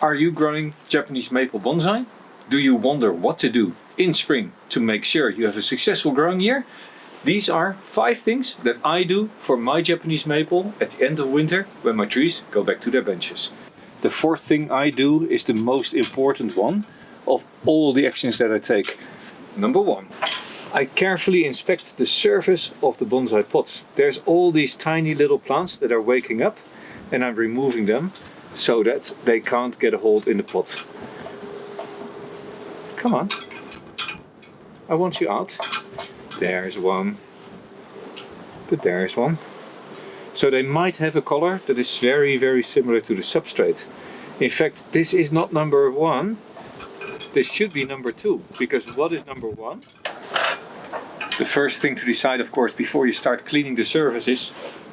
Are you growing Japanese maple bonsai? Do you wonder what to do in spring to make sure you have a successful growing year? These are 5 things that I do for my Japanese maple at the end of winter when my trees go back to their benches. The 4th thing I do is the most important one of all the actions that I take. Number 1. I carefully inspect the surface of the bonsai pots. There's all these tiny little plants that are waking up and I'm removing them so that they can't get a hold in the pot. Come on, I want you out. There's one, but there's one. So they might have a color that is very similar to the substrate. In fact, this is not number 1, this should be number 2, because what is number 1? The first thing to decide, of course, before you start cleaning the surface is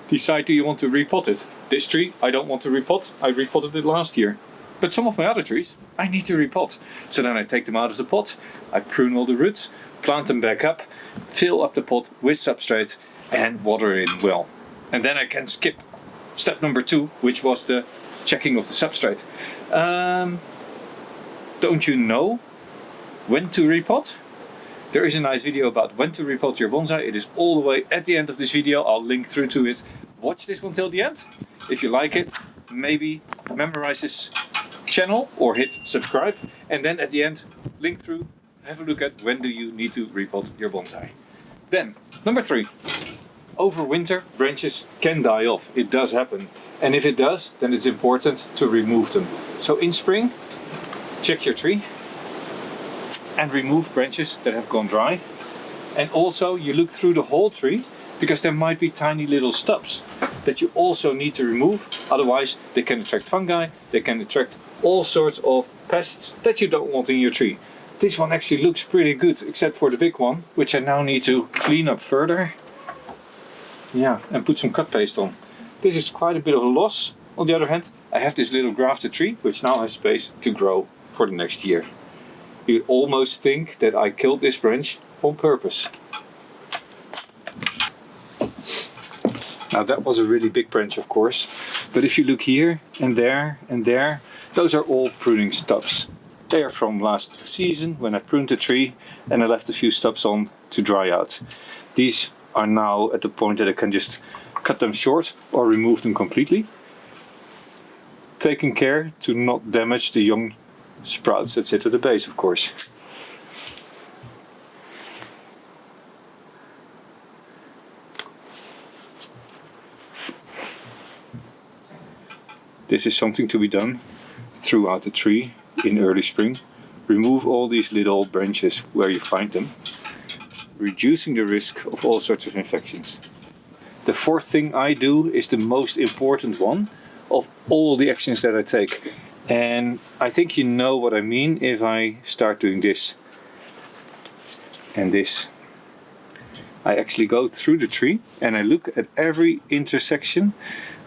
decide, do you want to repot it? This tree I don't want to repot, I repotted it last year. But some of my other trees I need to repot. So then I take them out of the pot, I prune all the roots, plant them back up, fill up the pot with substrate and water it in well. And then I can skip step number 2, which was the checking of the substrate. Don't you know when to repot? There is a nice video about when to repot your bonsai. It is all the way at the end of this video. I'll link through to it. Watch this one till the end. If you like it, maybe memorize this channel or hit subscribe. And then at the end, link through, have a look at when do you need to repot your bonsai. Then, number 3. Over winter, branches can die off. It does happen. And if it does, then it's important to remove them. So in spring, check your tree and remove branches that have gone dry. And also you look through the whole tree because there might be tiny little stubs that you also need to remove. Otherwise they can attract fungi, they can attract all sorts of pests that you don't want in your tree. This one actually looks pretty good except for the big one, which I now need to clean up further. Yeah, and put some cut paste on. This is quite a bit of a loss. On the other hand, I have this little grafted tree which now has space to grow for the next year. You'd almost think that I killed this branch on purpose. Now that was a really big branch, of course, but if you look here and there, those are all pruning stubs. They are from last season when I pruned the tree and I left a few stubs on to dry out. These are now at the point that I can just cut them short or remove them completely, taking care to not damage the young sprouts that sit at the base, of course. This is something to be done throughout the tree in early spring. Remove all these little branches where you find them, reducing the risk of all sorts of infections. The 4th thing I do is the most important one of all the actions that I take. And I think you know what I mean if I start doing this and this. I actually go through the tree and I look at every intersection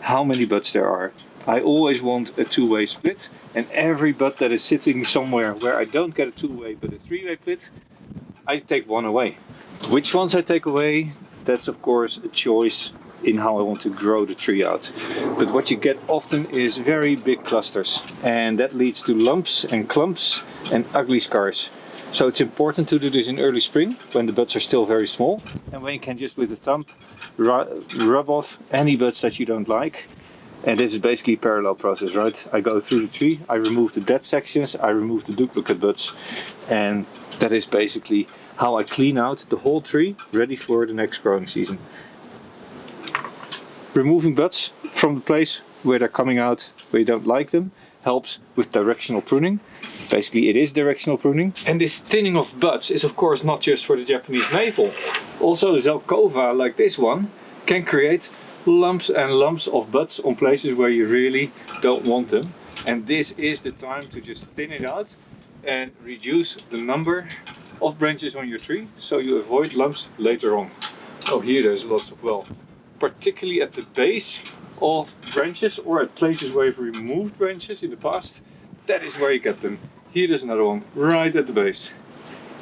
how many buds there are. I always want a 2-way split, and every bud that is sitting somewhere where I don't get a 2-way but a 3-way split, I take one away. Which ones I take away, that's of course a choice in how I want to grow the tree out. But what you get often is very big clusters, and that leads to lumps and clumps and ugly scars. So it's important to do this in early spring when the buds are still very small, and when you can just with a thumb rub off any buds that you don't like. And this is basically a parallel process, right? I go through the tree, I remove the dead sections, I remove the duplicate buds, and that is basically how I clean out the whole tree ready for the next growing season. Removing buds from the place where they're coming out where you don't like them helps with directional pruning. Basically it is directional pruning. And this thinning of buds is of course not just for the Japanese maple. Also the Zelkova, like this one, can create lumps and lumps of buds on places where you really don't want them. And this is the time to just thin it out and reduce the number of branches on your tree so you avoid lumps later on. Oh, here there's lots of, well, particularly at the base of branches or at places where you've removed branches in the past, that is where you get them. Here there's another one right at the base.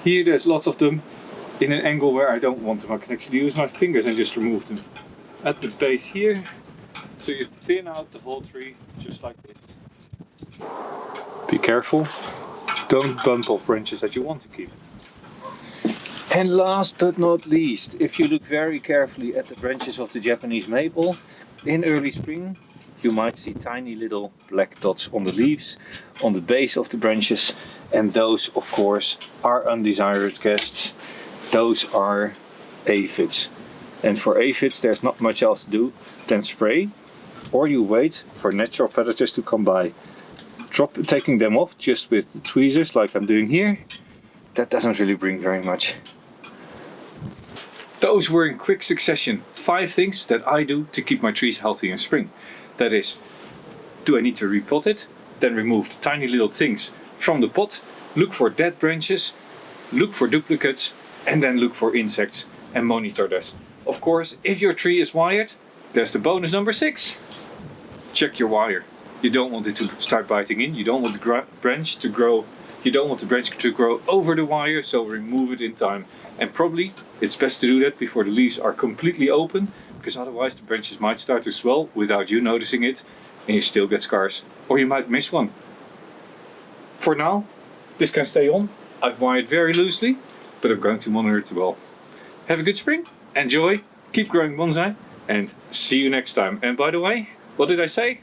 Here there's lots of them in an angle where I don't want them. I can actually use my fingers and just remove them. At the base here, so you thin out the whole tree just like this. Be careful, don't bump off branches that you want to keep. And last but not least, if you look very carefully at the branches of the Japanese maple, in early spring you might see tiny little black dots on the leaves, on the base of the branches, and those of course are undesired guests. Those are aphids. And for aphids there's not much else to do than spray, or you wait for natural predators to come by. Taking them off just with the tweezers like I'm doing here, that doesn't really bring very much. Those were in quick succession 5 things that I do to keep my trees healthy in spring. That is, do I need to repot it? Then remove the tiny little things from the pot, look for dead branches, look for duplicates, and then look for insects and monitor this. Of course, if your tree is wired, there's the bonus number 6. Check your wire. You don't want it to start biting in, you don't want the branch to grow, over the wire, so remove it in time. And probably it's best to do that before the leaves are completely open, because otherwise the branches might start to swell without you noticing it, and you still get scars, or you might miss one. For now, this can stay on. I've wired very loosely, but I'm going to monitor it well. Have a good spring, enjoy, keep growing bonsai, and see you next time. And by the way, what did I say?